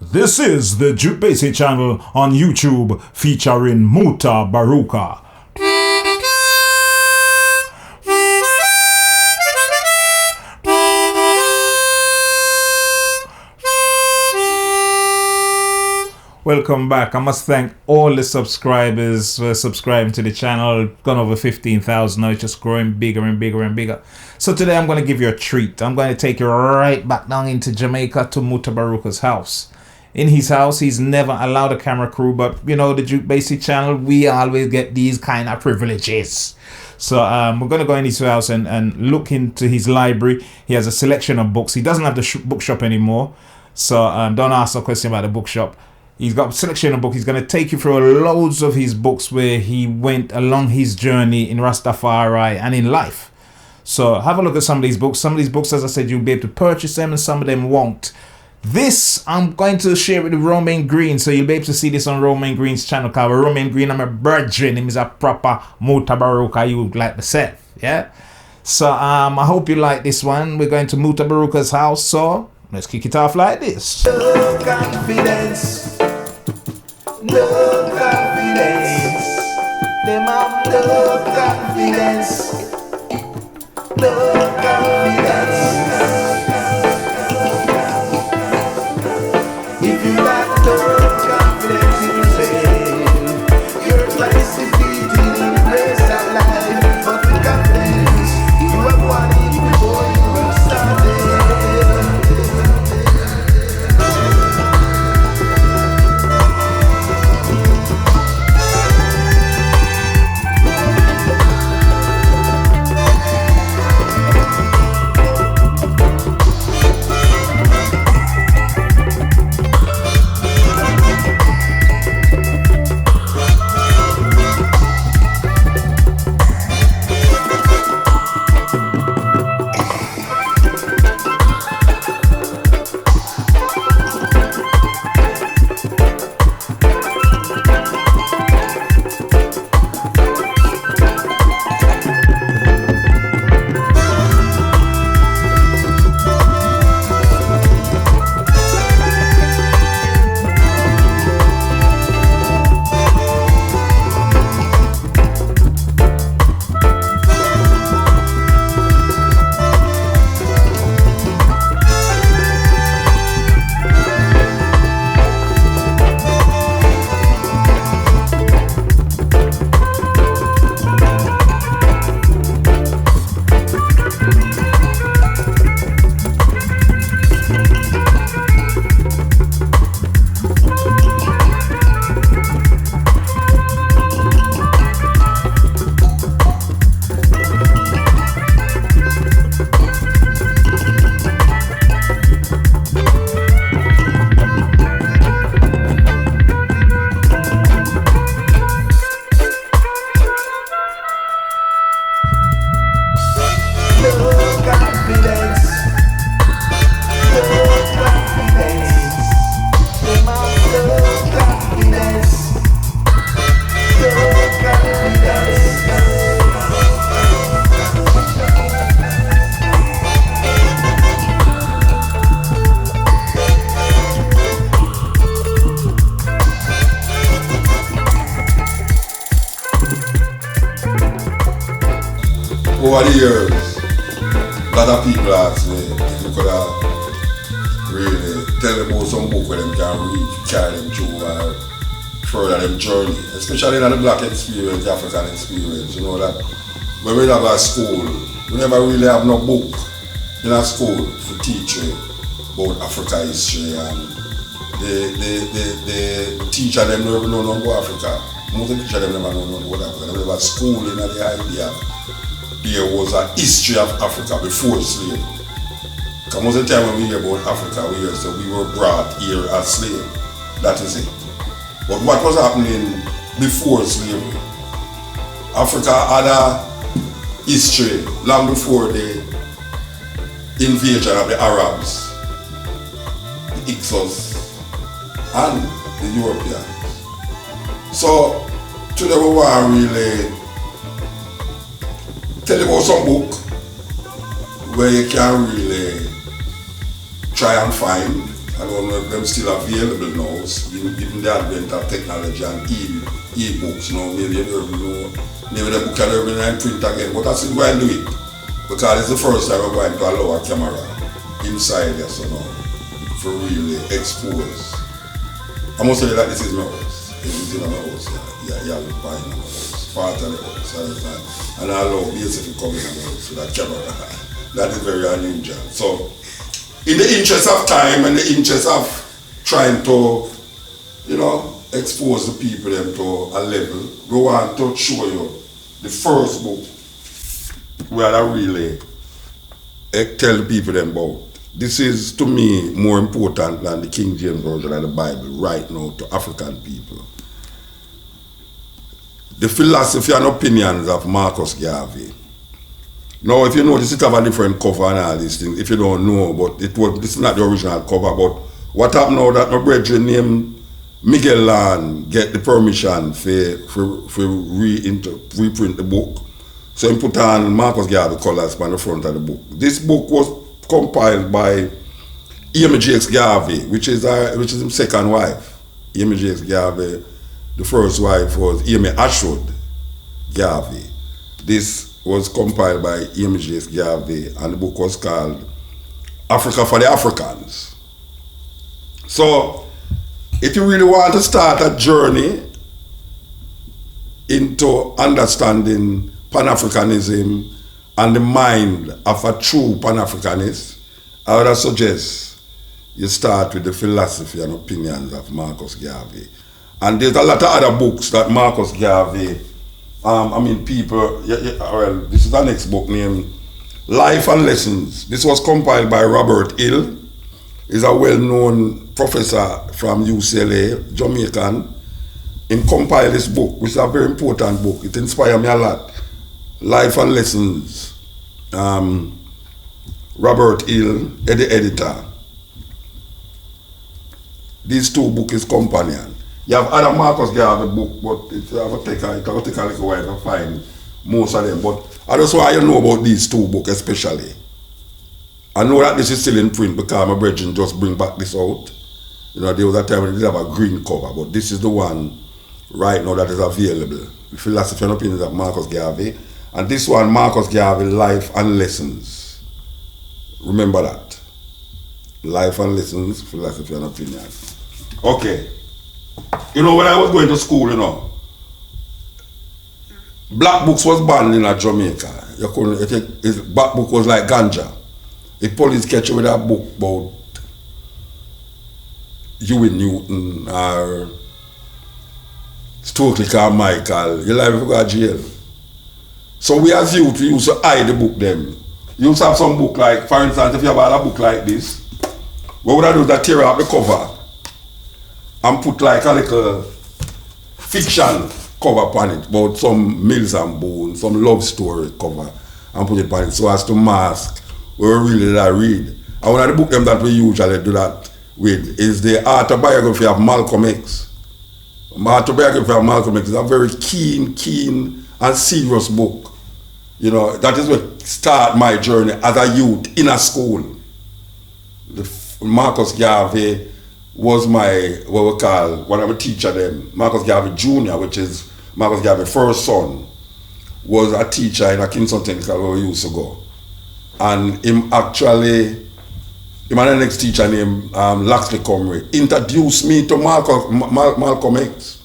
This is the Duke Baysee channel on YouTube featuring Mutabaruka. Welcome back. I must thank all the subscribers for subscribing to the channel. Gone over 15,000 now. It's just growing bigger and bigger and bigger. So today I'm going to give you a treat. I'm going to take you right back down into Jamaica to Mutabaruka's house. In his house, he's never allowed a camera crew, but you know, the Duke Baysee channel, we always get these kind of privileges. So we're going to go in his house and look into his library. He has a selection of books. He doesn't have the bookshop anymore. So don't ask a question about the bookshop. He's got a selection of books. He's going to take you through loads of his books where he went along his journey in Rastafari and in life. So have a look at some of these books. Some of these books, as I said, you'll be able to purchase them and some of them won't. This, I'm going to share with Romain Green. So you'll be able to see this on Romain Green's channel. Because Romain Green, I'm a brethren. Him is a proper Mutabaruka, you would like myself. Yeah? So I hope you like this one. We're going to Mutabaruka's house. So let's kick it off like this. No confidence. No confidence. Them have no confidence. No confidence. If you got no confidence in yourself, you're classified in the place of life. But with confidence, you have won it before you have started. Over the years, a lot of people ask me if you could have really tell them about some book where them can read, carry them through or further them journey, especially in the black experience, the African experience. You know that when we have a school, we never really have no book in a school to teach you about Africa history, and the teacher them never know about Africa. Most of the teacher them never know about Africa. They never have school in the idea. There was a history of Africa before slavery. Because most of the time when we hear about Africa, we hear so we were brought here as slaves. That is it. But what was happening before slavery? Africa had a history long before the invasion of the Arabs, the Hyksos, and the Europeans. So today we want to really tell you about some book where you can really try and find I don't know if them still available now, even the advent of technology and e-books, maybe you don't know, maybe the book can never be in print again, but I still go and do it. Because it's the first time I'm going to allow a camera inside there, so now, for really expose. I must say that this is my house. This is my house, yeah, look behind my house, part of the house, understand? And I allow Baysee to come in the house with that camera. That is very unusual. So, in the interest of time and the interest of trying to, expose the people them to a level, we want to show you the first book where I really tell the people them about. This is, to me, more important than the King James Version of the Bible right now to African people. The philosophy and opinions of Marcus Garvey. Now, if you notice, it have a different cover and all these things. If you don't know, but this is not the original cover. But what happened now that my brethren named Miguel Land get the permission for reprint the book. So he put on Marcus Garvey colours on the front of the book. This book was compiled by Amy Jakes Garvey, which is his second wife. Amy Jakes Garvey, the first wife was Amy Ashwood Garvey. This was compiled by Amy Jakes Garvey, and the book was called Africa for the Africans. So, if you really want to start a journey into understanding Pan-Africanism and the mind of a true Pan-Africanist, I would suggest you start with the philosophy and opinions of Marcus Garvey. And there's a lot of other books that Marcus Garvey, this is the next book named Life and Lessons. This was compiled by Robert Hill. He's a well-known professor from UCLA, Jamaican. He compiled this book, which is a very important book. It inspired me a lot. Life and Lessons. Robert Hill, the editor. These two books is companion. You have other Marcus Garvey book, but it will take a little while to find most of them. But I just want you to know about these two books especially. I know that this is still in print because my brethren just bring back this out. There was a time when they did have a green cover, but this is the one right now that is available. The Philosophy and Opinions of Marcus Garvey. And this one, Marcus Garvey, Life and Lessons. Remember that. Life and Lessons, Philosophy and Opinions. Okay. When I was going to school, black books was banned in Jamaica. Black book was like Ganja. If police catch you with a book about Huey Newton or Stokely Carmichael, you're liable to go to jail. So we as youth, we used to hide the book them. You used to have some book like, for instance, if you have a book like this, what would I do is I tear out the cover and put like a little fiction cover upon it, about some Mills and Bones, some love story cover, and put it upon it so as to mask what we really read. And one of the books that we usually do that with is the Autobiography of Malcolm X. Autobiography of Malcolm X is a very keen and serious book. That is what started my journey as a youth in a school. Marcus Garvey was one of the teacher them. Marcus Garvey Jr., which is Marcus Garvey's first son, was a teacher in a Kingston Technical where we used to go. And him and the next teacher named Laxley Comrie introduced me to Malcolm X.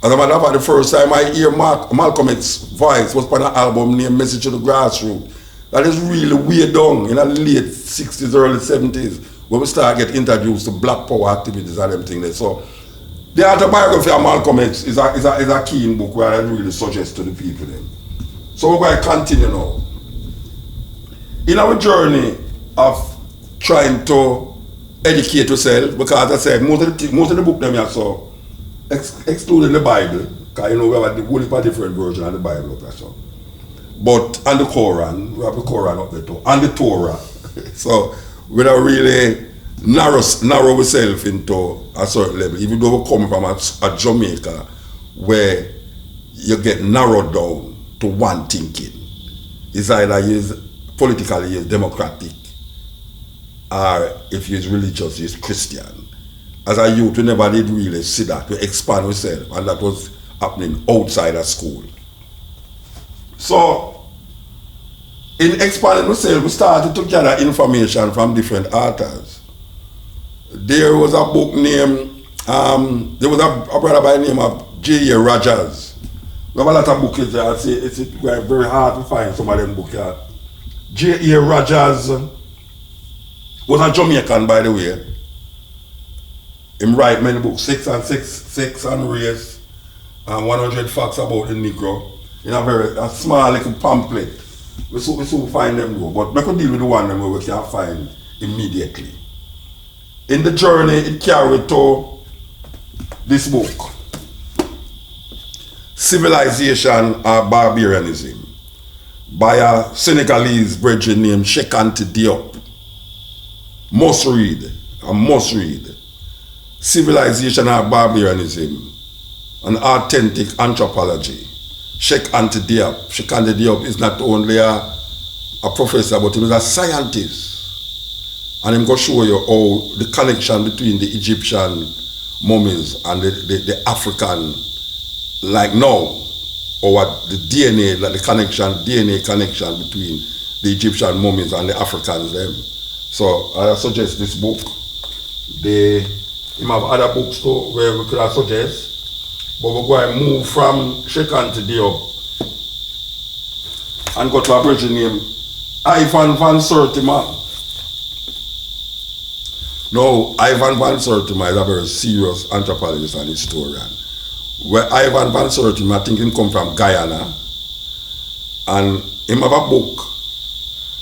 As a matter of fact, the first time I hear Malcolm X's voice was on an album named Message to the Grassroots. That is really way down in the late 60s, early 70s, when we start getting introduced to black power activities and everything there. So the Autobiography of Malcolm X is a keen book where I really suggest to the people then. So we're going to continue now. In our journey of trying to educate yourself, because as I said, most of the book them I saw, excluding the Bible, because we have a whole heap of different version of the Bible up there. So. But and the Quran, we have the Quran up there too, and the Torah. So we don't really narrow ourselves into a certain level. Even though we come from a Jamaica where you get narrowed down to one thinking. It's either politically is democratic or if you're religious, you're Christian. As a youth, we never did really see that. We expand ourselves, and that was happening outside of school. So, in expanding ourselves, we started to gather information from different authors. There was a book named, there was a brother by the name of J.A. Rogers. We have a lot of books there. It's very hard to find some of them books here. J.A. Rogers was a Jamaican, by the way. He write many books, Sex and Race, and 100 Facts About the Negro, in a small little pamphlet. We soon find them though, but we can deal with the one where we can find immediately. In the journey, it carried to this book, Civilization or Barbarianism, by a Senegalese brethren named Cheikh Anta Diop. Must read, I must read. Civilization or Barbarianism, an authentic anthropology. Cheikh Anta Diop. Cheikh Anta Diop is not only a professor, but he was a scientist. And I'm going to show you how the connection between the Egyptian mummies and the African, like now, or what the DNA, like the DNA connection between the Egyptian mummies and the Africans them. So I suggest this book. You have other books too where we could have suggest, but we're going to move from Cheikh Anta Diop and go to a brethren named Ivan van Sertima. Now, Ivan van Sertima is a very serious anthropologist and historian. Where Ivan van Sertima, I think he come from Guyana, and he have a book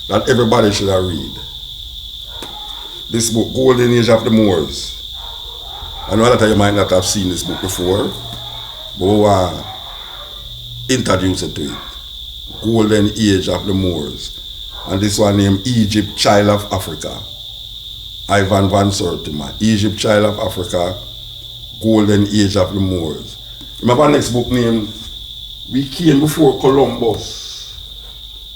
that everybody should have read. This book, Golden Age of the Moors. I know that you might not have seen this book before, but we want to introduce it to it. Golden Age of the Moors. And this one named Egypt, Child of Africa. Ivan van Sertima, Egypt, Child of Africa, Golden Age of the Moors. Remember next book named We Came Before Columbus.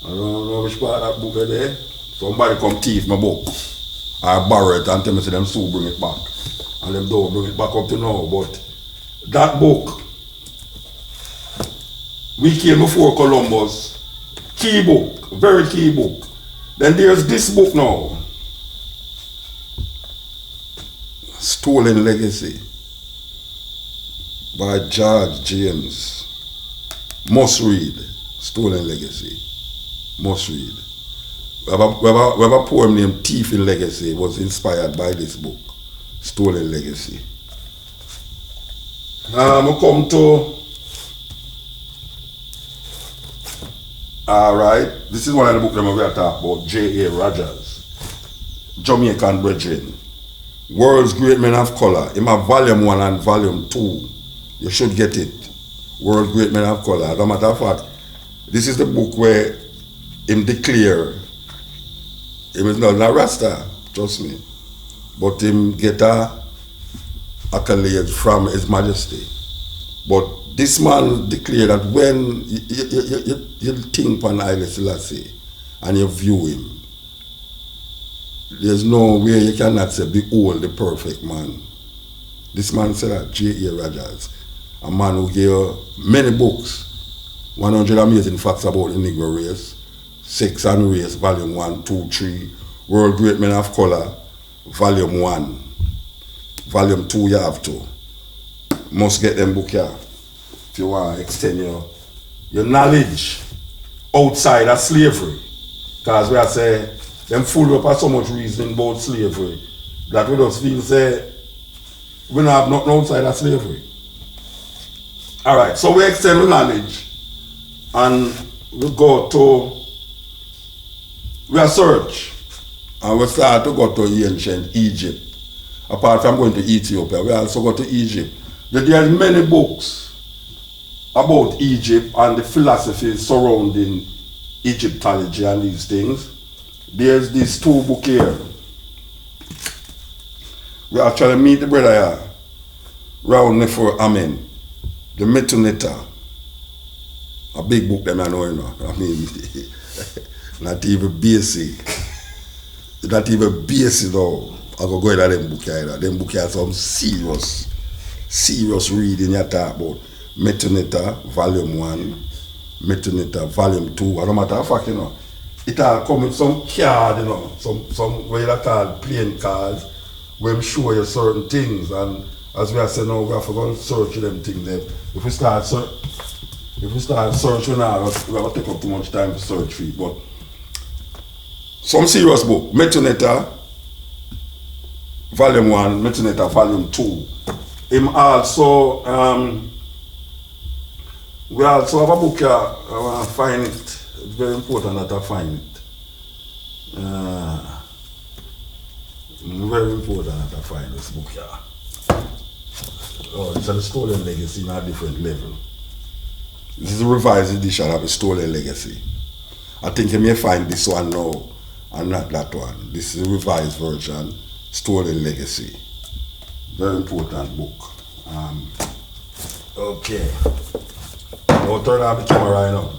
I don't know which part of that book is there. Somebody come thief my book. I borrow it and tell me say them so bring it back. And them don't bring it back up to now. But that book, We Came Before Columbus, key book, very key book. Then there's this book now, Stolen Legacy by George James. Must read. Stolen Legacy. Must read. We have a poem named Thief in Legacy. It was inspired by this book, Stolen Legacy. Now I come to, alright, this is one of the books that we're going to talk about, J.A. Rogers, Jamaican brethren. World's Great Men of Color. In my volume 1 and volume 2. You should get it. World Great Men of Color. As a matter of fact, this is the book where him declare him is not a Rasta, trust me. But him get a accolade from His Majesty. But this man declared that when you think on Haile Selassie and you view him, there's no way you cannot say, behold the perfect man. This man said that, J.A. Rogers, a man who gave many books, 100 Amazing Facts About the Negro Race, Sex and Race, Volume 1, 2, 3, World Great Men of Color, Volume 1. Volume 2 you have to. Must get them book here if you want to extend your knowledge outside of slavery. Because we are saying, them fool up at so much reasoning about slavery that we just feel say we don't have nothing outside of slavery. Alright, so we extend the knowledge and we go to, we search and we start to go to ancient Egypt. Apart from going to Ethiopia, we also go to Egypt. There are many books about Egypt and the philosophies surrounding Egyptology and these things. There's these two books here. We actually meet the brother here, round Nefer Amen, the Metuneta. A big book them I know, you know. I mean, not even basic. not even basic though. I go into them book either. Them book are some serious reading you talk about. Metoneta, volume 1, Metoneta, volume 2. And no matter of fact, you know, it all come with some card, you know, some way that called playing cards, where I'm show you certain things. And as we are saying now, we have to go and search them things there. If we start searching now, we have to take up too much time to search for it. But some serious book, Metoneta, volume 1, Metoneta, volume 2. Him also, we also have a book here, I want to find it. It's very important that I find it. Very important that I find this book here. Oh, it's a Stolen Legacy in a different level. This is a revised edition of a Stolen Legacy. I think you may find this one now and not that one. This is a revised version, Stolen Legacy. Very important book. Okay. I'll turn off the camera right now.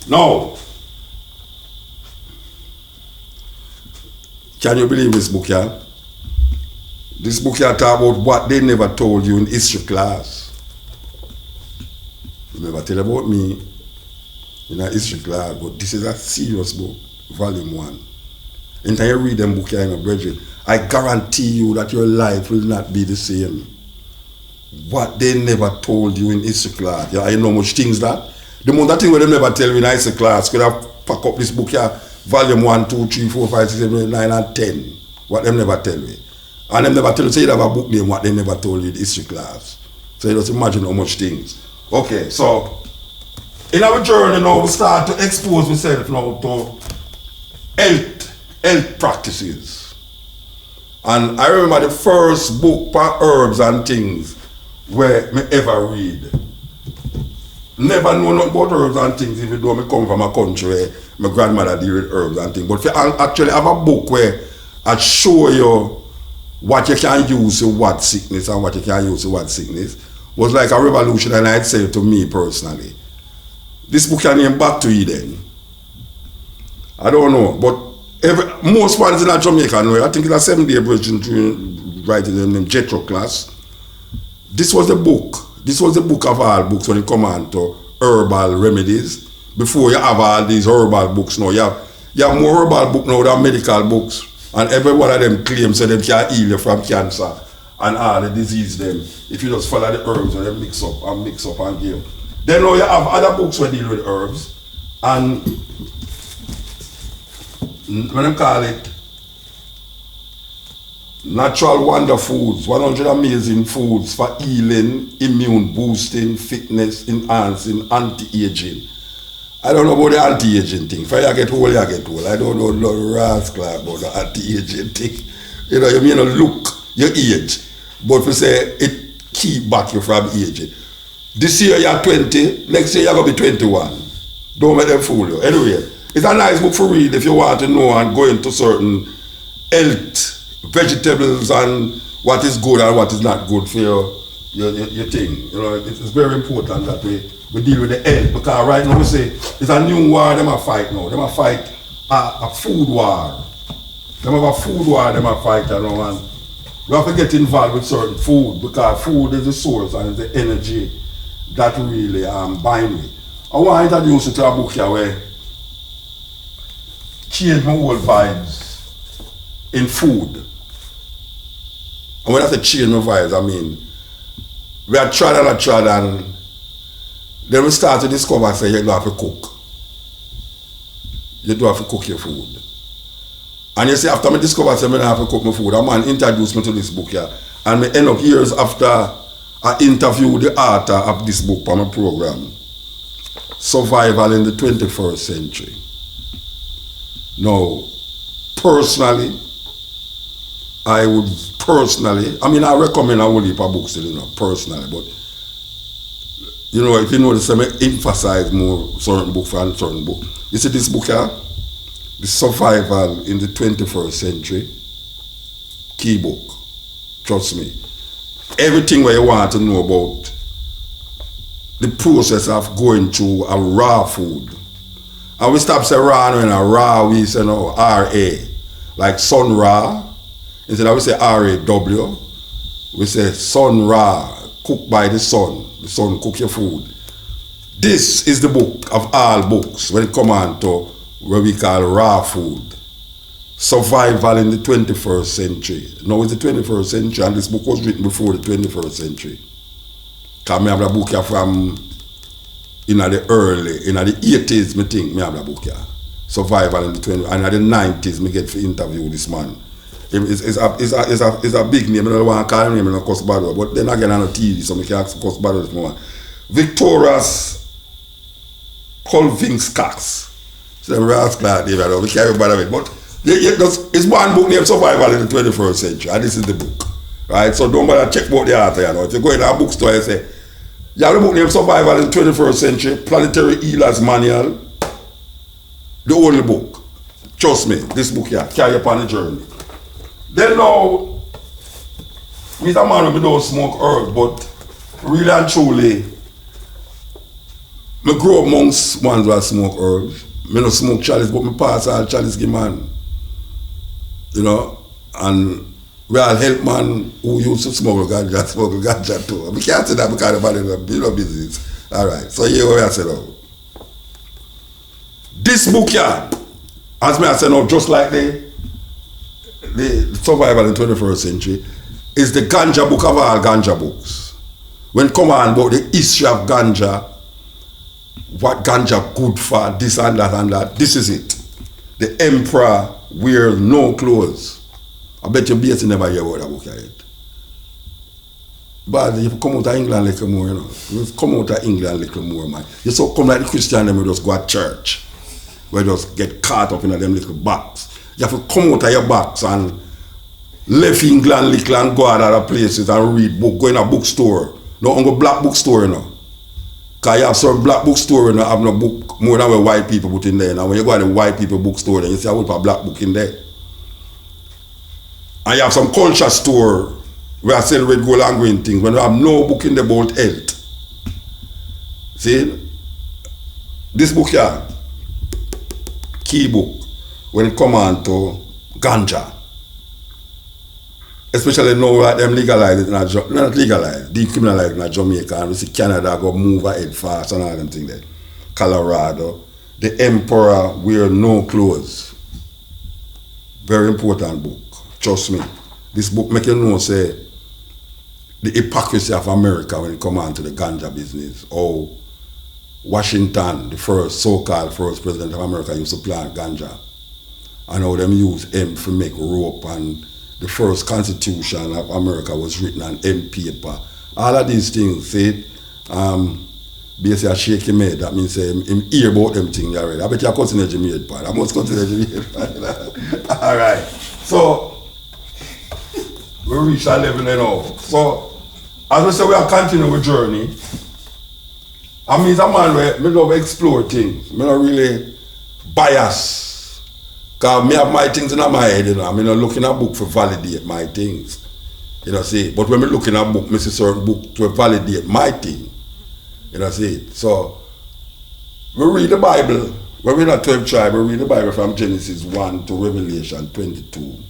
Now, can you believe this book here? This book here talk about what they never told you in history class. They never tell about me in a history class, but this is a serious book, volume 1. And when you read them book here, my brethren, I guarantee you that your life will not be the same. What they never told you in history class. Yeah, I know much things that. The most that thing where they never tell you in history class, could have pack up this book here, volume 1, 2, 3, 4, 5, 6, 7, 8, 9, and 10. What them never tell me. And them never tell you, say you have a book name, what they never told you in history class. So you just imagine how much things. Okay, so in our journey now, we start to expose ourselves now to health practices. And I remember the first book for herbs and things where me ever read. Never know nothing about herbs and things, even though I come from a country where my grandmother deal with herbs and things. But if you actually have a book where I show you what you can use for what sickness and what you can use for what sickness, was like a revolution, and I'd say to me personally. This book can name Back to Eden. I don't know, but most ones in Jamaica know. I think it's a 7-day version writing them named Jethro class. This was the book. This was the book of all books when it come on to herbal remedies. Before you have all these herbal books now, you have more herbal books now than medical books. And every one of them claims that they can heal you from cancer and all the disease them. If you just follow the herbs and then mix up and give. Then now you have other books that deal with herbs. And when they call it Natural Wonder Foods, 100 amazing foods for healing, immune boosting, fitness enhancing, anti-aging. I don't know about the anti-aging thing. If I get old, I get old. I don't know no rascal about the anti-aging thing. You know, you may not look your age, but if you say it keep back you from aging. This year you're 20, next year you're going to be 21. Don't let them fool you. Anyway, it's a nice book for read if you want to know and go into certain health, vegetables and what is good and what is not good for your thing. You know, it's very important that we deal with the health, because right now we say it's a new war them a fight now. Them a fight a food war. Them have a food war them a fight now, and we have to get involved with certain food, because food is the source and the energy that really bind me. I want to introduce you to a book here where change my whole vibes in food. And when I say change my vibes, I mean we are trying and then we start to discover say you don't have to cook. You don't have to cook your food. And you see, after I discover say I don't have to cook my food, a man introduced me to this book here. And I end up years after I interviewed the author of this book on my program, Survival in the 21st Century. Now, personally, I recommend a whole heap of books, you know, personally, but you know, if you notice, I emphasize more certain book and certain book. You see this book here, The Survival in the 21st Century, key book. Trust me. Everything where you want to know about the process of going through a raw food And we stop say Ra and Ra, we say no R-A. Like Sun Ra. Instead of we say R-A-W, we say Sun Ra, cooked by the sun. The sun cook your food. This is the book of all books when it comes on to what we call raw food. Survival in the 21st century. Now it's the 21st century and this book was written before the 21st century. Because I have a book here from in the 80s, I think I have a book here. Survival in the 20s, and in the 90s, I get to interview this man. It's a big name, I don't want to call him name, I cost battle, but then again on the TV, so I can ask cost battle this moment. Victorious Colvingscox. So them rascal name, we can't bother with, but it's one book named Survival in the 21st Century, and this is the book. Right? So don't bother check about the author, you know. If you go in a bookstore and say, you have the book named Survival in the 21st Century, Planetary Healer's Manual, the only book. Trust me, this book here, carry upon the journey. Then now, Mr. Man, we don't smoke herb, but really and truly, I grew up amongst ones that smoke herbs. I don't smoke chalice, but I pass all chalice give man. You know, and we all help man who used to smoke ganja too. We can't say that because of the business. Alright, so here we are saying now. This book here, as me I said now, just like the Survival in the 21st Century, is the Ganja book of all Ganja books. When come on about the history of Ganja, what Ganja good for, this and that, this is it. The emperor wears no clothes. I bet you Baysee never hear about that book yet. But if you come out of England a little more, you know. You come out of England a little more, man. You so come like the Christian, them just go to church. We just get caught up in them little box. You have to come out of your box and leave England little and go out other places and read book, go in a bookstore. No, go black bookstore, you know. Because you have some black bookstore, you know, have no book more than what white people put in there. Now when you go to the white people bookstore, then you see a whole black book in there. And you have some culture store where I sell red, gold and green things when you have no book in the about health. See? This book here, key book, when it comes on to Ganja. Especially now that them legalize it, not legalize, decriminalize it in Jamaica, and we see Canada go move ahead fast and all them things there. Colorado, the emperor wear no clothes. Very important book. Trust me. This book make you know say the hypocrisy of America when it comes on to the Ganja business. Or Washington, the first so-called first president of America, used to plant Ganja. And how them use hemp to make rope, and the first constitution of America was written on hemp paper. All of these things, see, basically a shake him head, that means him hear about them things already. I bet you're consider Jamaica part. I must consider Jamaica part. Alright. So we reach that level now. So as we say, we are continuing our journey. I mean, a man where I love explore things. I don't really bias. Because I have my things in my head, you know. I'm not looking at book to validate my things. You know, see. But when I look in a book, I see certain book to validate my thing. You know, see. So we read the Bible. When we're in a 12 tribe, we read the Bible from Genesis 1 to Revelation 22.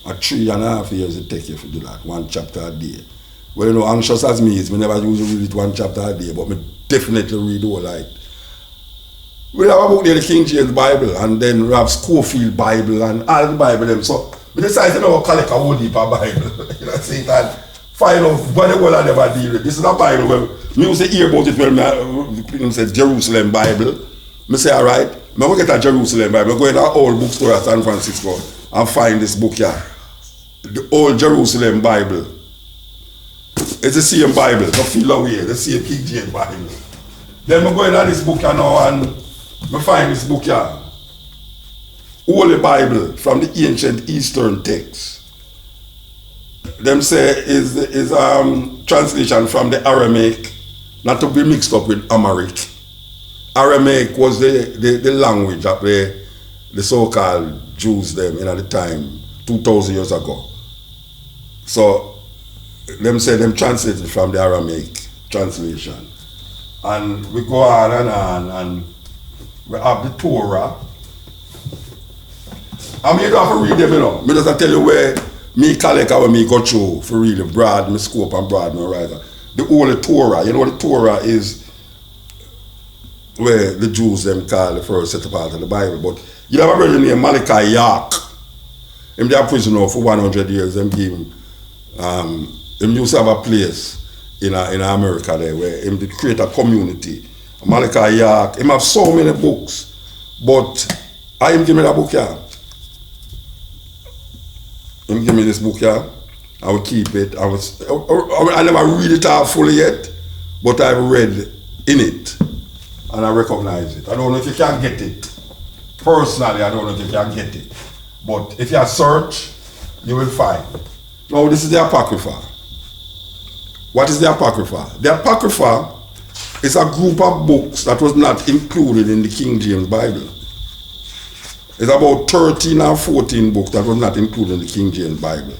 A 3.5 years it take you to do that, one chapter a day. Well, you know, anxious as me is, we never usually read it one chapter a day, but we definitely read all right. We have a book there, the King James Bible, and then we have Schofield Bible and all the Bible them. So we decided to collect a whole heap of Bible. You know, see that, find out what the world I never deal with. This is a Bible where me used to hear about it when I said Jerusalem Bible. I say, all right, I'm going to get a Jerusalem Bible. I go in an old bookstore at San Francisco and find this book here. The old Jerusalem Bible. It's the same Bible, don't feel away, the same King James Bible. Then I go in this book here now and I find this book here. Holy Bible from the ancient Eastern text. Them say is translation from the Aramaic, not to be mixed up with Amharic. Aramaic was the language of the so-called Jews them in at the time, 2,000 years ago. So them say them translated from the Aramaic translation. And we go on and We have the Torah. I mean, you don't have to read them, you know. Me just tell you where me collect and where me go through for really broad my scope and broad my horizon. The Holy Torah, you know what the Torah is, where the Jews them call the first set part of the Bible. But you have a brother named Malachi York. Him there prisoner for 100 years. Them give him, him used to have a place in America there where him did create a community. Malachi York, him have so many books, but I him give me that book here. Him give me this book here. I will keep it. I never read it out fully yet, but I've read in it and I recognize it. I don't know if you can get it. Personally, I don't know if you can get it. But if you search, you will find. Now, this is the Apocrypha. What is the Apocrypha? The Apocrypha is a group of books that was not included in the King James Bible. It's about 13 or 14 books that was not included in the King James Bible.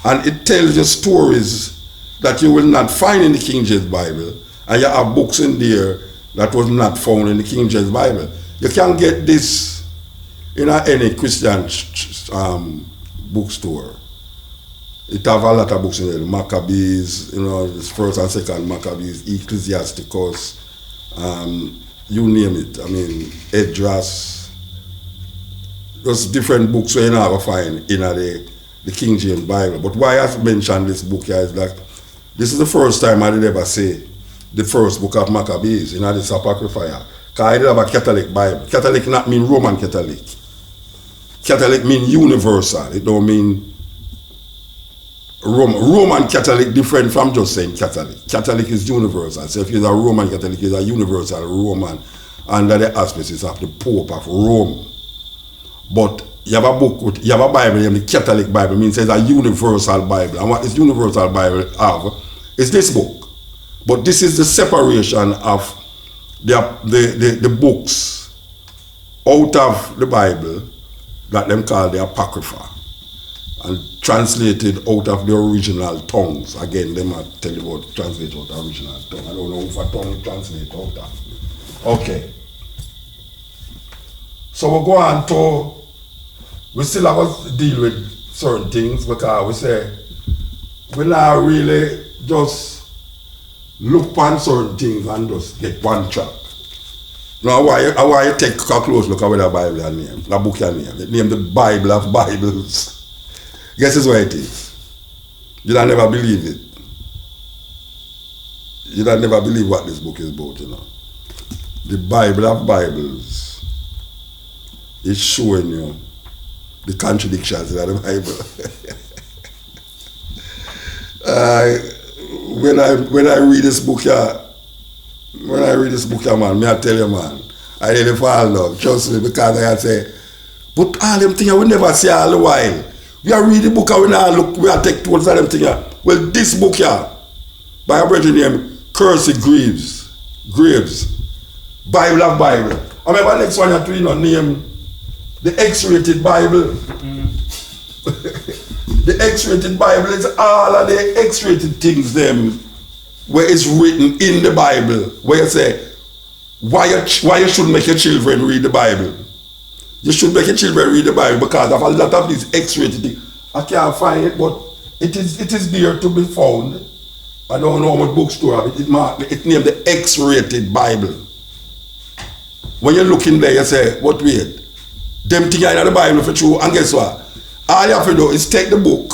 And it tells you stories that you will not find in the King James Bible, and you have books in there that was not found in the King James Bible. You can't get this in any Christian bookstore. It have a lot of books in there. Maccabees, you know, this first and second Maccabees, Ecclesiasticus, you name it. I mean, Esdras. There's different books where you never find in the King James Bible. But why I mentioned this book here is that this is the first time I did ever say the first book of Maccabees in this Apocrypha. Because I did have a Catholic Bible. Catholic not mean Roman Catholic. Catholic mean universal. It don't mean Roman Catholic different from just saying Catholic. Catholic is universal. So if you're a Roman Catholic, you're a universal Roman under the auspices of the Pope of Rome. But you have a book, you have a Bible, the Catholic Bible, means it's a universal Bible. And what this universal Bible have is this book. But this is the separation of the books out of the Bible that them call the Apocrypha, and translated out of the original tongues. Again, they might tell you about translate out of original tongue. I don't know if a tongue translate out of. Okay. So we'll go on to, we still have to deal with certain things because we say, we not really just look on certain things and just get one track. Now, I want you take a close look at what the Bible is name, the book is name. It named the Bible of Bibles. Guess is what it is. You don't never believe it. You don't never believe what this book is about, you know. The Bible of Bibles is showing you the contradictions in the Bible. When I read this book here, man, may I tell you, man, I really fall in love, trust me, because I say, but all them things I will never see all the while. We are reading the book and we now look, we are take towards all them things here. Well, this book here, by a brother named Cursed Graves, Bible of Bible. I remember next one you have to, you know, name the X-rated Bible. The X-rated Bible is all of the X-rated things them where it's written in the Bible, where you say, why you should make your children read the Bible. You should make your children read the Bible because of a lot of these X-rated things. I can't find it, but it is there to be found. I don't know how much bookstore of it. It's named the X-rated Bible. When you look in there, you say, what wait? Them things in the Bible for true, and guess what? All you have to do is take the book,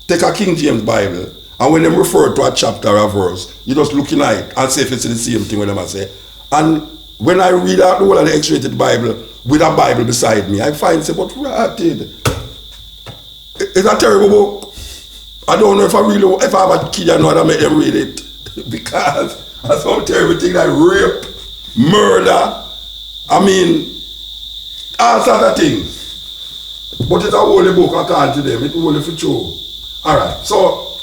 take a King James Bible, and when them refer to a chapter or a verse, you just look in it and see if it's the same thing when them say. And when I read out the whole of the X-rated Bible with a Bible beside me, I find say, but rotted. It's a terrible book. I don't know if I have a kid I know how to make them read it. Because that's some terrible thing like rape, murder, I mean, all sorts of things. But it's a holy book, I can't to them, it's holy for true. Alright, so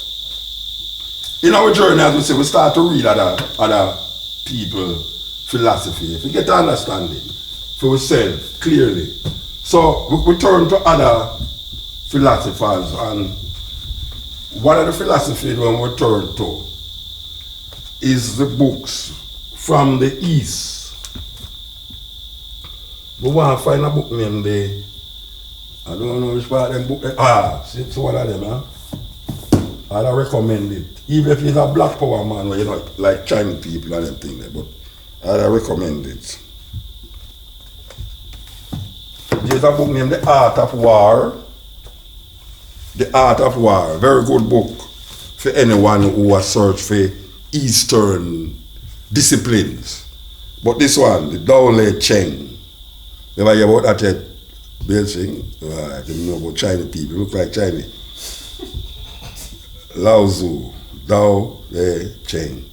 in our journey, as we say, we start to read other people philosophy, if we get an understanding for ourselves clearly. So we turn to other philosophers, and one of the philosophies when we turn to is the books from the East. We want to find a book named the, I don't know which part of them book. See, so one of them, huh? I'd recommend it. Even if he's a black power man, where you know, like Chinese people and them thing there, but I'd recommend it. There's a book named The Art of War. The Art of War, very good book for anyone who has searched for Eastern disciplines. But this one, the Dao Le Cheng. Never hear about that yet? Beijing? I don't know about Chinese people, look like Chinese. Lao Tzu, Dao Le Cheng.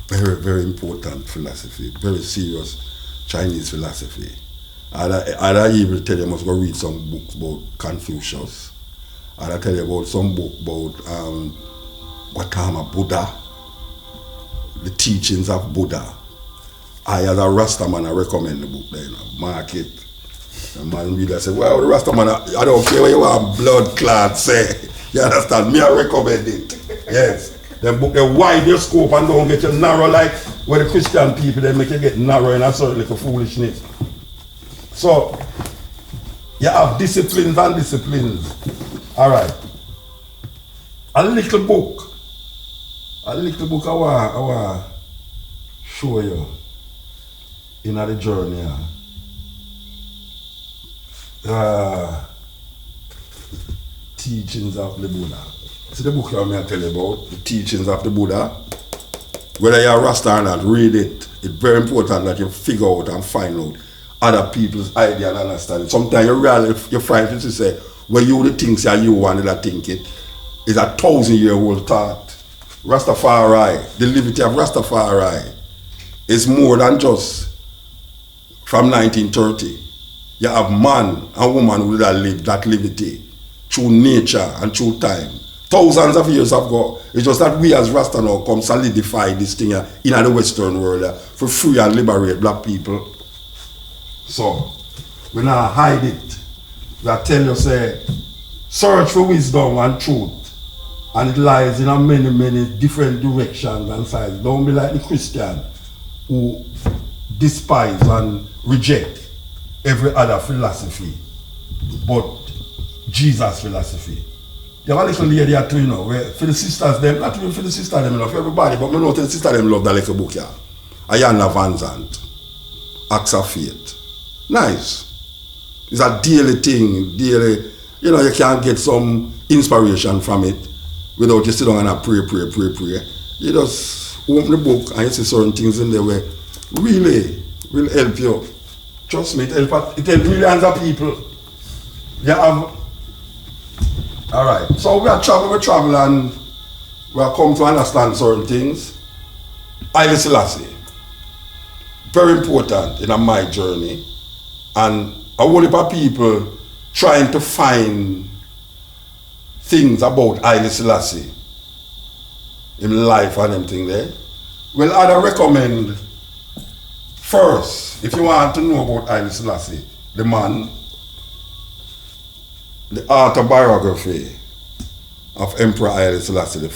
Very, very important philosophy, very serious Chinese philosophy. I'd even tell you must go read some books about Confucius. And I tell you about some book about Gautama Buddha, the teachings of Buddha. I, as a Rasta man, I recommend the book there, you know, mark it. The man read it, say, well, the Rasta man, I don't care what you want blood clot say. You understand? Me, I recommend it. Yes. Them book, they wide your scope and don't get you narrow like where the Christian people, they make you get narrow in a certain little foolishness. So, you have disciplines and disciplines. All right. A little book I want to show you in the journey. Teachings of the Buddha. See the book I'm going to tell you about, the teachings of the Buddha. Whether you're a Rasta or not, read it. It's very important that you figure out and find out other people's idea and understanding. Sometimes you find people say, well, you the things that you wanted to think it is a 1,000-year-old thought. Rastafari, the liberty of Rastafari is more than just from 1930. You have man and woman who that live that liberty through nature and through time. Thousands of years have gone. It's just that we as Rasta now come solidify this thing in the Western world for free and liberate black people. So, we not hide it. We tell you, say, search for wisdom and truth. And it lies in a many different directions and sides. Don't be like the Christian who despise and reject every other philosophy but Jesus' philosophy. You have a little lady here too, you know, where for the sisters them, not even for the sisters them, love everybody, but I know the sisters them love that little book here. Ayana Van Zandt, Acts of Faith. Nice. It's a daily thing, daily, you know, you can't get some inspiration from it without you sit down and pray. You just open the book and you see certain things in there where really will help you. Trust me, it helps millions of people. You have, all right, so we travel and we have come to understand certain things. Haile Selassie, very important in my journey, and a whole heap of people trying to find things about Haile Selassie in life and everything there. Well, I'd recommend first, if you want to know about Haile Selassie, the man, the Autobiography of Emperor Haile Selassie I.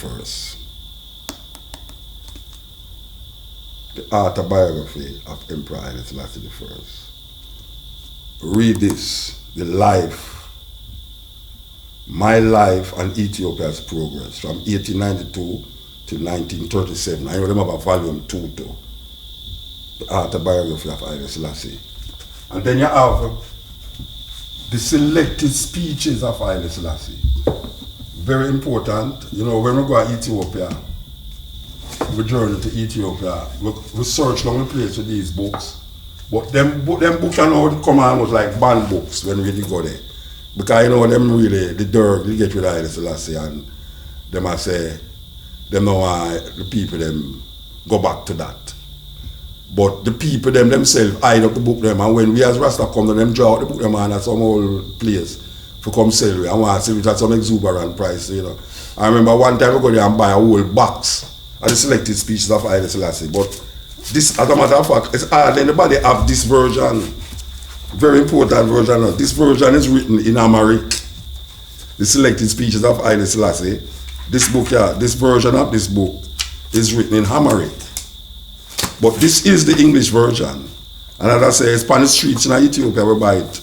The Autobiography of Emperor Haile Selassie I. Read this, the life, my life and Ethiopia's progress from 1892 to 1937. I remember volume 2 too. The Autobiography of Haile Selassie. And then you have the selected speeches of Haile Selassie. Very important. You know, when we go to Ethiopia, we journey to Ethiopia, we search down the place with these books. But them books are now come almost like banned books when we really go there. Because you know them really, the dirt, they get rid of Haile Selassie and them I say, them know why the people them go back to that. But the people themselves hide up the book them, and when we as Rasta come to them draw out the book them and at some old place for come sell it and want to sell it at some exuberant price, you know. I remember one time we go there and buy a whole box of the selected speeches of Haile Selassie. But this, as a matter of fact, it's hard anybody have this version. Very important version. This version is written in Amharic. The selected speeches of Haile Selassie. This book here, this version of this book is written in Amharic. But this is the English version. And as I say, it's on the streets in Ethiopia, we buy it.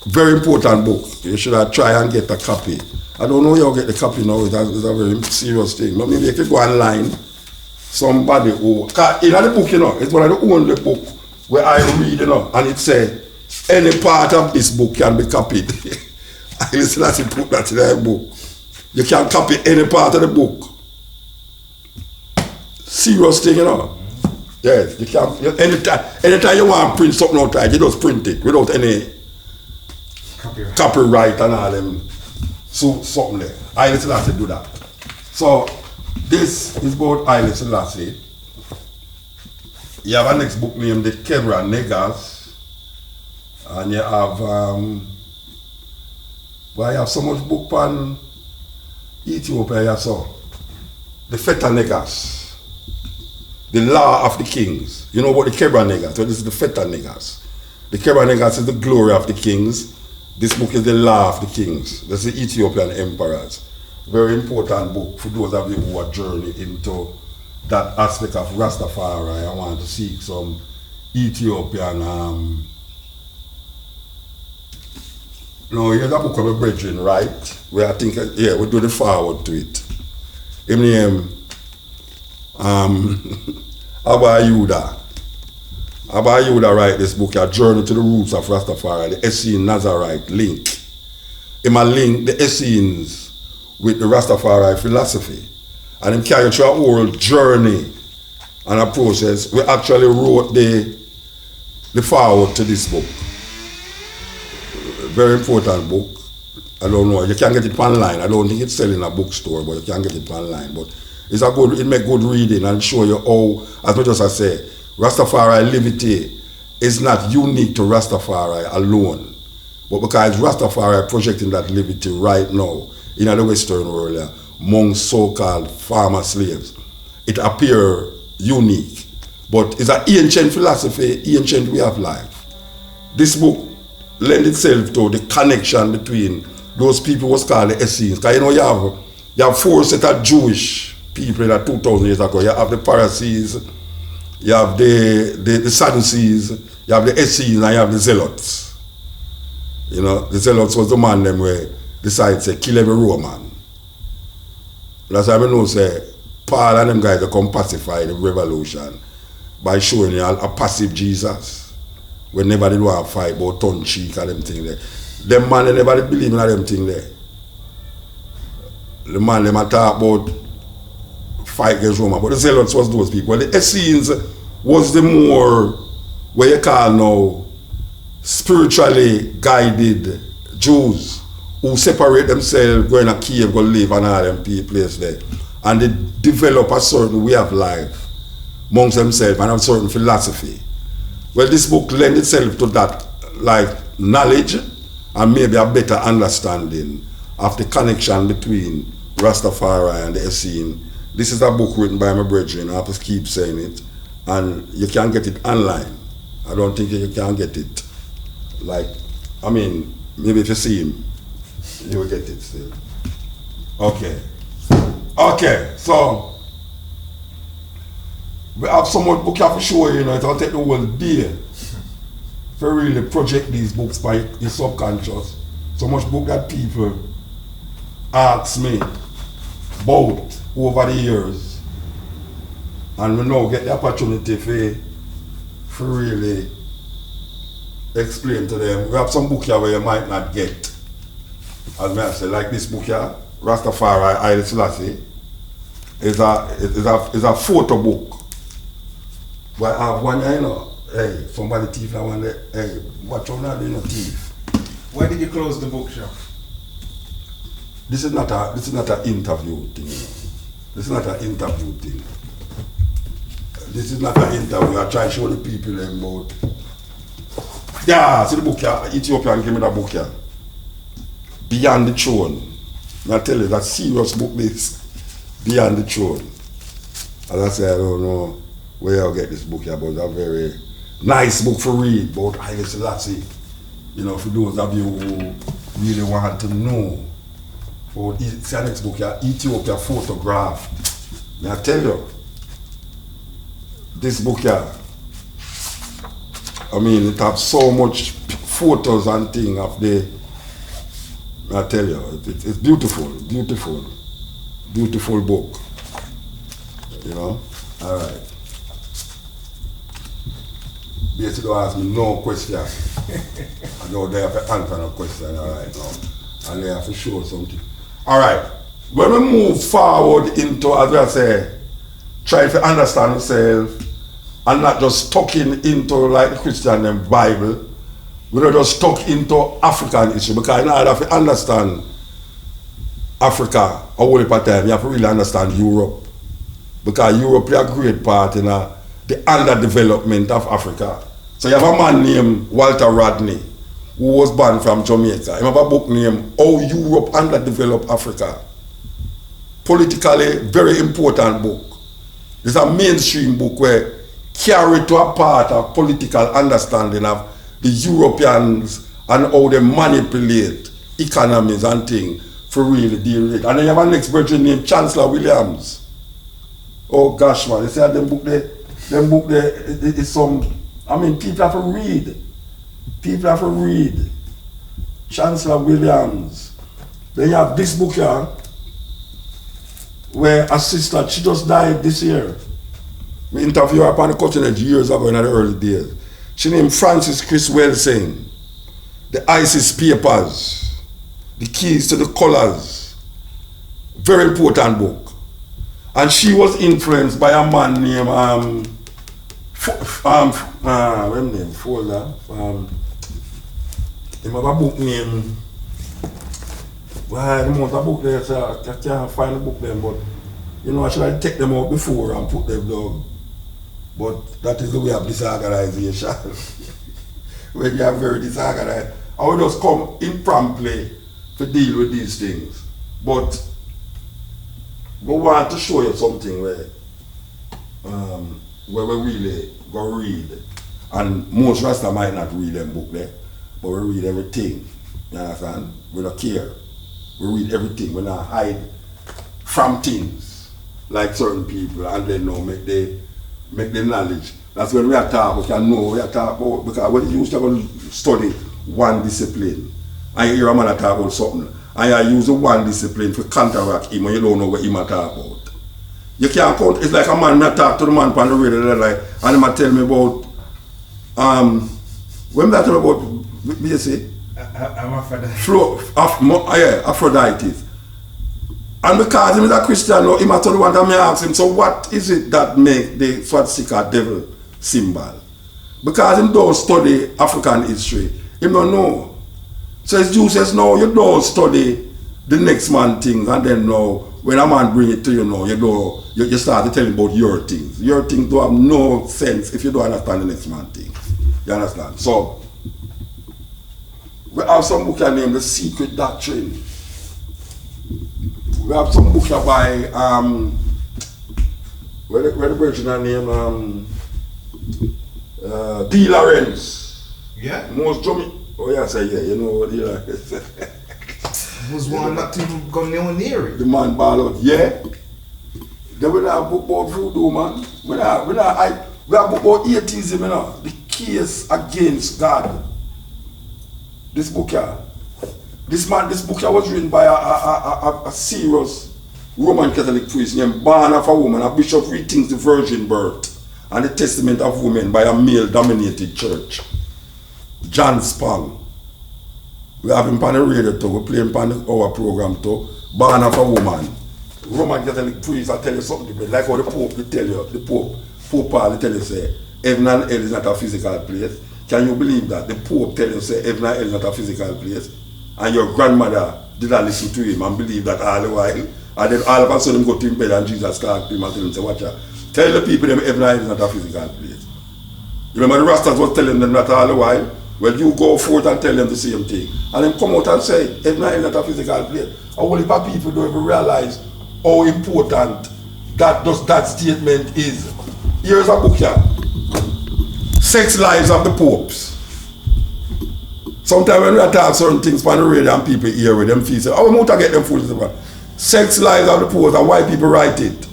Very important book. You should try and get a copy. I don't know where you get the copy now, it's a very serious thing. But maybe if you go online, somebody who, in the book, you know, it's one of the only book where I read, you know, and it says, any part of this book can be copied. I listen as you put that in the book. You can copy any part of the book. Serious thing, you know. Yes, you can. Anytime you want to print something outside, you just print it without any copyright and all them. So something there. Haile Selassie do that. So this is about Haile Selassie. You have a next book named The Kebra Negas, and you have well, you have so much book on Ethiopia. You saw The Feta Negas, The Law of the Kings. You know about the Kebra Negas? So this is the Feta Negas. The Kebra Negas is the glory of the kings. This book is the Law of the Kings. That's the Ethiopian emperors. Very important book for those of you who are journeying into that aspect of Rastafari. I want to seek some Ethiopian. No, here's a book of a brethren, right? Where I think, yeah, we do the forward to it. His name, Abba Yuda. Abba Yuda write this book, A Journey to the Roots of Rastafari, the Essene Nazarite link. Him a link the Essenes with the Rastafari philosophy. And him carry through a whole journey and a process. We actually wrote the forward to this book. Very important book. I don't know, you can get it online. I don't think it's selling in a bookstore, but you can get it online. But it's a good, it make good reading and show you how, as much as I say, Rastafari liberty is not unique to Rastafari alone, but because Rastafari projecting that liberty right now in the Western world among so-called farmer slaves, it appears unique, but it's an ancient philosophy, ancient way of life. This book lends itself to the connection between those people who was called the Essenes. Because you know you have four set of Jewish people that 2,000 years ago. You have the Pharisees, you have the Sadducees, you have the Essenes, and you have the Zealots. You know, the Zealots was the man them where decided to kill every Roman. That's why I know say Paul and them guys they come pacify the revolution by showing you a passive Jesus. When nobody want to fight about tongue cheek and them thing there. Them man they never believe in them thing there. The man them talk about fight against Roma, but the Zealots was those people. The Essenes was the more, what you call now, spiritually guided Jews who separate themselves, go in a cave, go live and all them place there. And they develop a certain way of life amongst themselves and a certain philosophy. Well, this book lends itself to that, like knowledge and maybe a better understanding of the connection between Rastafari and the Essene. This is a book written by my brethren, I have to keep saying it, and you can get it online. I don't think you can get it. Like, I mean, maybe if you see him, you will get it still. Okay. Okay, so, we have so much book you have to show you, know, it'll take the whole day to really project these books by your subconscious. So much book that people ask me about over the years, and we now get the opportunity for really explain to them. We have some book here where you might not get, as I say, like this book here, Rastafari, Haile Selassie, is a photo book. But I have one here, you know, hey, somebody thief that one there, hey, watch out now, you know, thief. Why did you close the bookshop? This is not an interview thing, you know. This is not an interview thing. This is not an interview. I try to show the people them about. Yeah, see the book here. Ethiopian gave me that book here. Beyond the Throne. And I tell you, that serious book this. Beyond the Throne. As I say, I don't know where I'll get this book here, but it's a very nice book for read about Haile Selassie. You know, for those of you who really want to know. For see the next book here, Ethiopia Photographed. May I tell you, this book here, I mean, it has so much photos and thing of the, I tell you, it's beautiful, beautiful, beautiful book. You know? All right. Basically, don't ask me no question. I know they have to answer no question, all right, now. And they have to show something. All right. When we move forward into, as I say, try to understand ourselves and not just stuck into like the Christian and Bible, we're not just stuck into African issue, because in order to understand Africa a whole heap of time, you have to really understand Europe. Because Europe plays a great part in the underdevelopment of Africa. So you have a man named Walter Rodney, who was born from Jamaica. He have a book named How Europe Underdeveloped Africa. Politically, very important book. It's a mainstream book where carry to a part of political understanding of the Europeans and how they manipulate economies and things for really deal with it. And then you have an ex-virgin named Chancellor Williams. Oh gosh, man, you see them book there, it's some, I mean, people have to read. People have to read. Chancellor Williams. Then you have this book here, where a sister, she just died this year. We interviewed her upon the continent years ago in the early days. She named Frances Chris Welsing. The ISIS Papers. The Keys to the Colors. Very important book. And she was influenced by a man named he have a book named, well, the amount of book there, so I can't find the book there, but you know, I should take them out before and put them down. But that is the way of disorganization. When you are very disorganized, I will just come impromptu to deal with these things. But we want to show you something where we really go read. And most Rasta might not read them book there, but we read everything. You understand? We don't care. We read everything. We don't hide from things like certain people, and then know make the knowledge. That's when we are talking, we can know we are talking about, because when you used to study one discipline and you hear a man talk about something, and you use the one discipline to counteract him and you don't know what he might talk about. You can't count, it's like a man that talk to the man on the radio like, and he might tell me about when that tell me about BC? Aphrodite. And because he is a Christian, he might tell the one that me ask him, so what is it that make the swastika devil symbol? Because he don't study African history, he don't know. So his Jew says, no, you don't study the next man things, and then now, when a man bring it to you now, you start to tell him about your things. Your things don't have no sense if you don't understand the next man things. You understand? So, we have some book named The Secret Doctrine. We have some book by, where the version name, D. Lawrence. Yeah? Most Jamaican. Oh yeah, I say yeah, you know what he like. Was one not even gone near it. The man ball out, yeah. Then we have book about voodoo, man. We have book about atheism, you know. The case against God. This book here. This book here was written by a serious Roman Catholic priest named Born of a Woman. A bishop rethinks the virgin birth and the testament of women by a male-dominated church. John Spong. We have him on the radio too, we play him on our program too. Born of a Woman. Roman Catholic priest, I tell you something different. Like how the Pope will tell you, Pope Paul will tell you, say, heaven and hell is not a physical place. Can you believe that? The Pope tell you, say, heaven and hell is not a physical place. And your grandmother did not listen to him and believe that all the while. And then all of a sudden go to him bed and Jesus talk to him and tell him, say, watch out. Tell the people that heaven and hell is not a physical place. You remember the Rastas was telling them that all the while? Well, you go forth and tell them the same thing. And then come out and say, heaven and hell is not a physical place. A whole heap of people don't even realize how important that statement is. Here's a book here. Sex Lives of the Popes. Sometimes when we talk certain things on the radio and people hear with them feel say, oh, we want to get them fools. Sex Lives of the Popes and why people write it.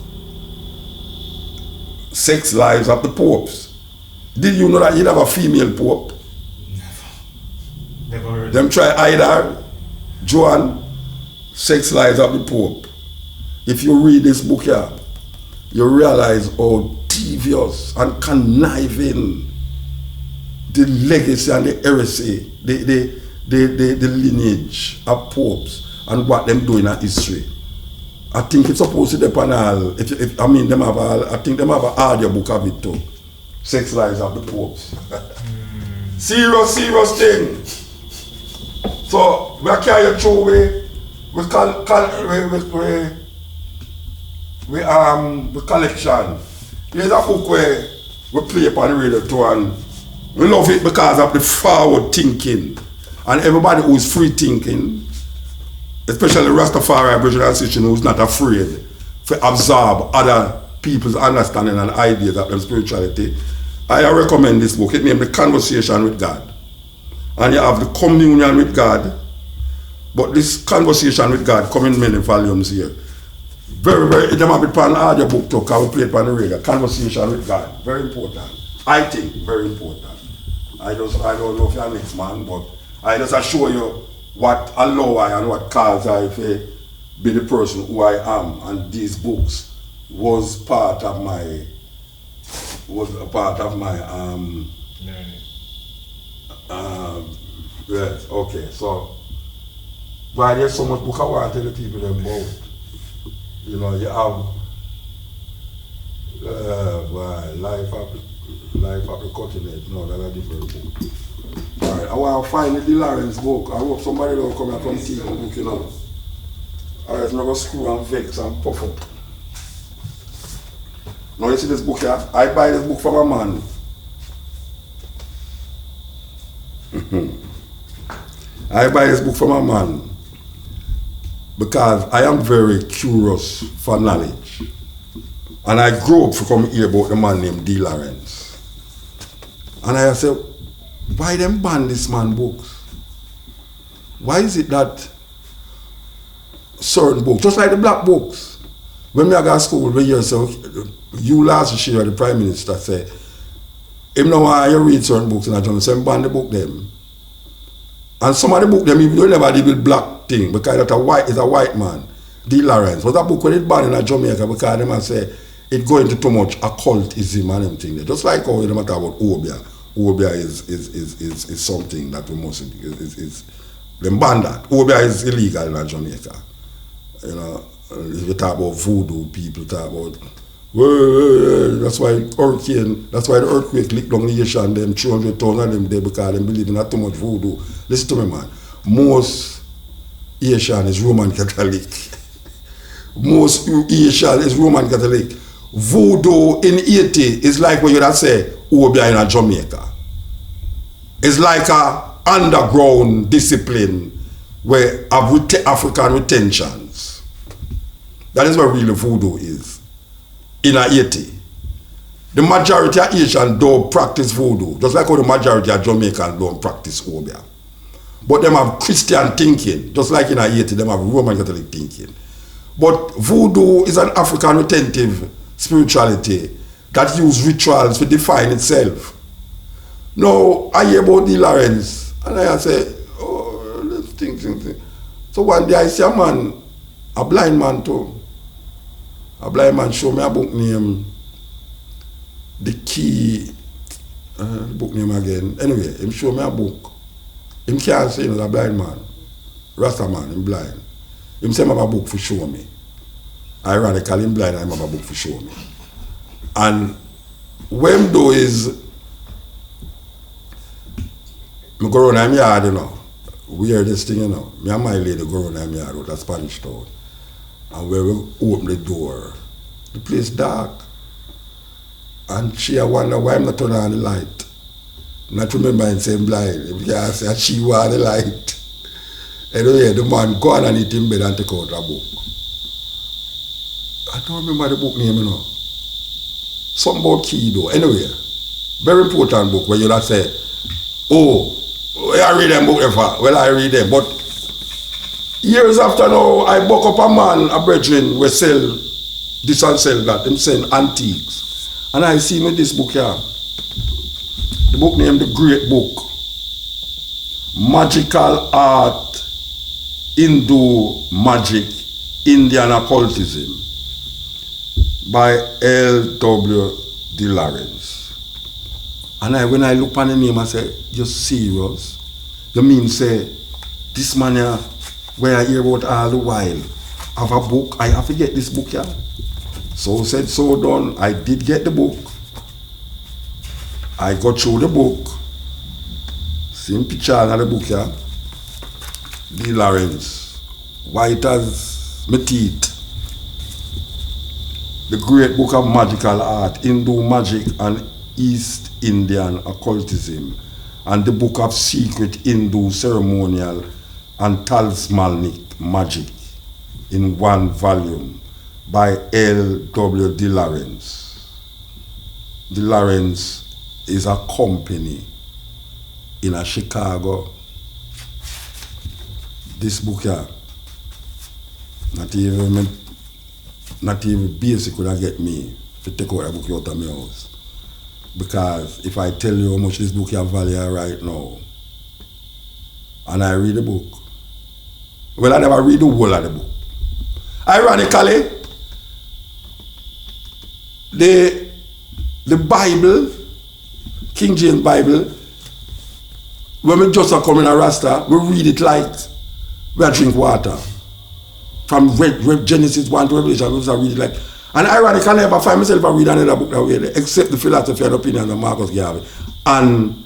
Sex Lives of the Popes. Did you know that you'd have a female pope? Never heard. Them try hide her. Joan, Sex Lies of the Pope. If you read this book here, you realize how devious and conniving the legacy and the heresy, the lineage of popes and what them do in our history. I think it's supposed to depend on I think them have an audio book of it too. Sex Lies of the Popes. Serious thing. So we carry it through with collection. Here's a book where we play upon the radio too, and we love it because of the forward thinking. And everybody who is free thinking, especially Rastafari Aboriginal Association, who's not afraid to absorb other people's understanding and ideas of their spirituality, I recommend this book. It's named The Conversation with God. And you have the communion with God, but this conversation with God come in many volumes here. Very, it might be an audio book too, because we play it on the radio. Conversation with God, very important. I think, very important. I don't know if you're next man, but I just assure you what allow I and what cause I to be the person who I am. And these books was part of my yes, okay, so why there's so much book I want to tell the people about. You know, you have life of the continent. No, that's a different book. Alright, I want to find the Lawrence book. I hope somebody don't come and come take the book, you know. Alright, I'm not going to screw and vex and puff up. Now you see this book here? I buy this book from a man. I buy this book from a man because I am very curious for knowledge. And I grew up to come hear about a man named D. Lawrence. And I said, why them ban this man books? Why is it that certain books, just like the black books, when we go to school, we hear so you last year the Prime Minister said, him know why you read certain books in a journal, so him ban the book them. And some of the book them, even though never did with black thing, because that is a white man, D. Lawrence. Was that book when it banned in Jamaica because them say it go into too much occultism and everything there. Just like how you matter about Obia. Obia is something that we must is them ban that. Obia is illegal in Jamaica. You know, if you talk about voodoo, people talk about that's why the earthquake licked down the nation, them 200,000 of them there because they believe in not too much voodoo. Listen to me, man. Most Asian is Roman Catholic. Most Asian is Roman Catholic. Voodoo in Haiti is like what you would say Obia in Jamaica. It's like a underground discipline where have African retentions. That is what really voodoo is. In Haiti. The majority of Asians don't practice voodoo, just like how the majority of Jamaicans don't practice Obia. But them have Christian thinking, just like in Haiti, them have Roman Catholic thinking. But voodoo is an African retentive spirituality that use rituals to define itself. Now, I hear about D. Lawrence, and I say, oh, let's think. So one day I see a man, a blind man too. A blind man show me a book name, The Key, book name again. Anyway, him show me a book. Him can't say, a blind man. Rasta man, him blind. Him say, I have a book for show me. Ironically, him blind, I have a book for show me. And what him do is, I go around my yard, you know. Weird this thing, you know. Me and my lady go around my yard with a Spanish town. And where we open the door, the place dark. And she wonder why I'm not turning on the light. Not remember him saying blind. Because I say she want the light. Anyway, the man go on and eat in bed and take out a book. I don't remember the book name, you know. Something about key though. Anyway, very important book where you not say, oh, I read them book ever. Well, I read them, but years after now, I buck up a man, a brethren, we sell this and sell that. Them sell antiques. And I see with this book here. The book named The Great Book. Magical Art, Hindu Magic, Indian Occultism by L.W. De Lawrence. And when I look on the name, I say, you're serious? You mean say, this man here, where I hear about all the while, have a book, I have to get this book here. So said, so done, I did get the book. I got through the book. Same picture of the book here. De Lawrence, white as my teeth. The Great Book of Magical Art, Hindu Magic and East Indian Occultism, and the Book of Secret Hindu Ceremonial and Talismanic Magic in one volume by L.W. De Lawrence. De Lawrence is a company in Chicago. This book here, not even basic could have get me to take out a book out of my house. Because if I tell you how much this book have value right now, and I read the book, well, I never read the whole of the book. Ironically, the Bible, King James Bible, when we just come in a Rasta, we read it like we drink water. From Genesis 1 to Revelation, we read it like. And ironically, I never find myself reading another book that way, except the philosophy and opinion of Marcus Garvey and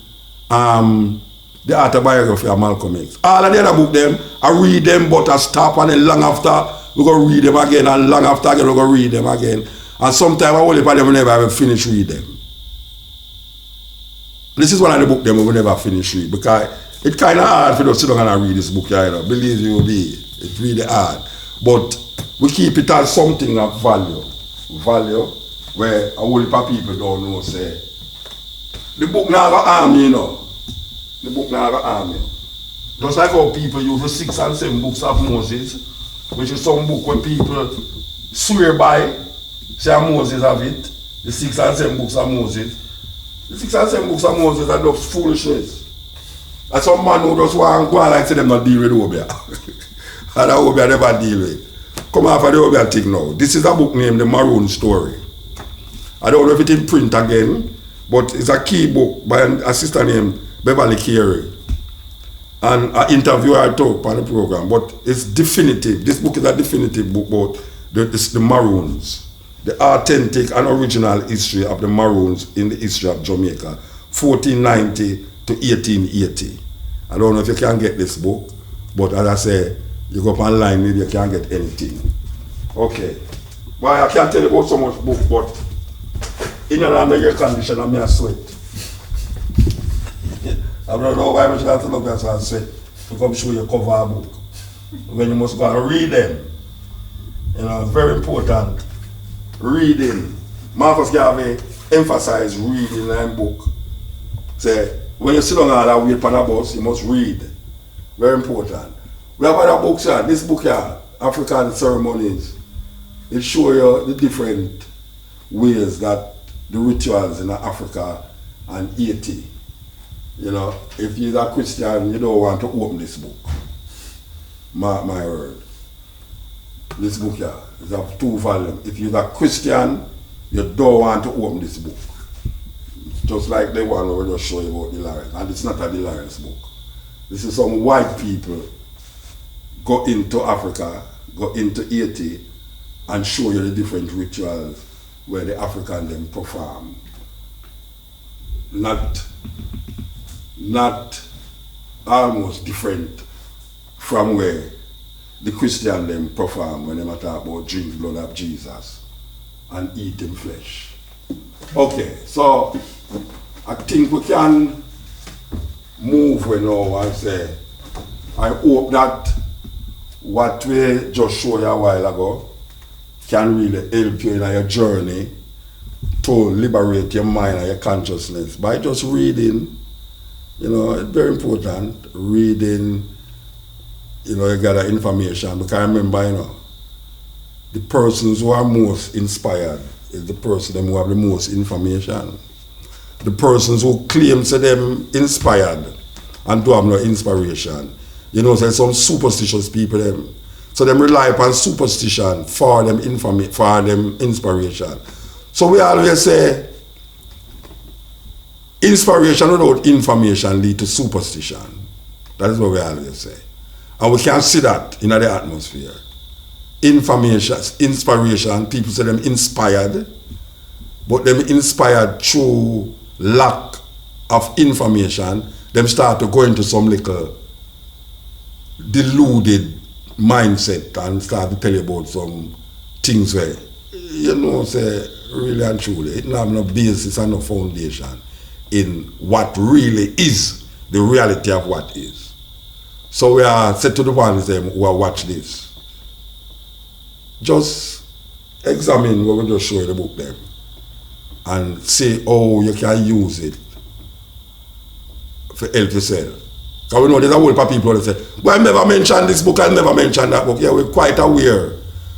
the autobiography of Malcolm X. All of the other book them, I read them, but I stop and then long after we go read them again, and long after again we go read them again. And sometimes I only for them we never even finish read them. This is one of the books them we never finish read, because it's kind of hard for us to sit down and read this book either. Believe you me, it's really hard. But we keep it as something of value. Value where a whole heap of people don't know, say, the book now got harm you, you know. The book now got harm you. Just like how people use the 6 and 7 books of Moses, which is some book where people swear by, say Moses have it, the 6 and 7 books of Moses. The 6 and 7 books of Moses are just foolishness. And some man who just want to go and like say them not deal with Obia. And the Obia never deal with. Come off of the Obia thing now. This is a book named The Maroon Story. I don't know if it's in print again, but it's a key book by a sister named Beverly Carey. And an interviewer I talk on the program, but it's definitive. This book is a definitive book about the Maroons, the authentic and original history of the Maroons in the history of Jamaica, 1490 to 1880. I don't know if you can get this book, but as I say, you go up online, you can't get anything. Okay. Well, I can't tell you about so much book, but in and under your condition, I'm a sweat. I don't know why I should have to look at so I sweat to come show you cover a book. When you must go and read them. You know, it's very important. Reading. Marcus Garvey emphasized reading in that book. Say, when you sit down and wait for a bus, you must read. Very important. We have other books here. This book here, African Ceremonies, it shows you the different ways that the rituals in Africa and Haiti. You know, if you're a Christian, you don't want to open this book. Mark my word. This book here is a 2 volumes. If you're a Christian, you don't want to open this book. Just like the one we just show you about De Lawrence. And it's not a De Lawrence book. This is some white people go into Africa, go into Haiti, and show you the different rituals where the African them perform. Not almost different from where the Christian them perform when they talk about drink blood of Jesus and eating flesh. Okay, so I think we can move now and say, I hope that what we just showed you a while ago can really help you in your journey to liberate your mind and your consciousness by just reading. You know, it's very important, reading, you know, you gather information, because I remember, you know, the persons who are most inspired is the person who have the most information. the persons who claim to them inspired and do have no inspiration. You know, there's some superstitious people them. So them rely upon superstition for them inspiration. So we always say inspiration without information lead to superstition. That is what we always say. And we can see that in the atmosphere. Information, inspiration, people say them inspired, but them inspired through lack of information, them start to go into some little deluded mindset and start to tell you about some things where, you know, say, really and truly, it don't have no basis and no foundation in what really is the reality of what is. So we are said to the ones them who are watch this, just examine what we just show you the book them and say, oh, you can use it for help yourself. Because we know there's a whole lot of people that say, well, I never mentioned this book, I never mentioned that book. Yeah, we're quite aware.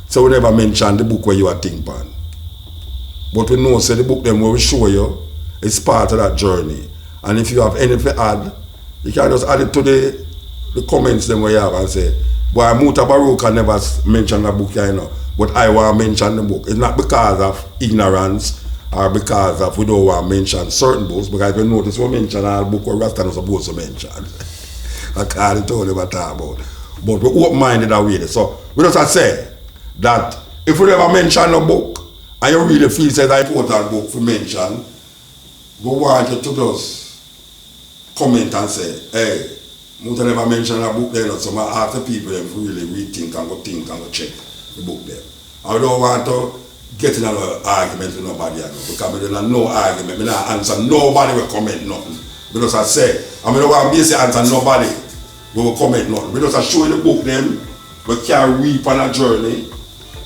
So we never mentioned the book where you are thinking on. But we know, so the book them where we show you is part of that journey. And if you have anything to add, you can just add it to the comments them where you have and say, well, Mutabaruka never mentioned the book, you know, but I want to mention the book. It's not because of ignorance or because of we don't want to mention certain books, because if you notice we mention all book where Rasta was supposed to mention. I can't tell you what I talk about. But we're open-minded that way. So we just say that if we never mention a book and you really feel it's an important book to mention, we want you to just comment and say, hey, Muta never mention a book there, so I ask the people them to really rethink and go think and go check the book there. I don't want to get in an argument with nobody because I don't no argument, I don't answer nobody will comment nothing. Because I say, I don't want to basically answer nobody will comment nothing. Because I show you the book them, we can reap on a journey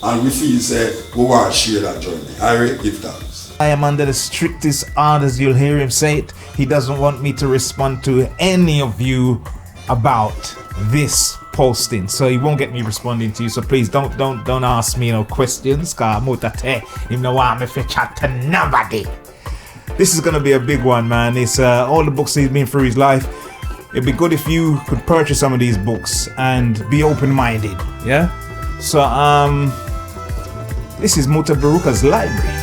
and we feel say we want to share that journey. I really give thanks. I am under the strictest orders, you'll hear him say it. He doesn't want me to respond to any of you about this posting, so he won't get me responding to you. So please don't ask me no questions, cause him no want me to chat to nobody. This is gonna be a big one, man. It's all the books he's been through his life. It'd be good if you could purchase some of these books and be open-minded. Yeah. So this is Mutabaruka's library.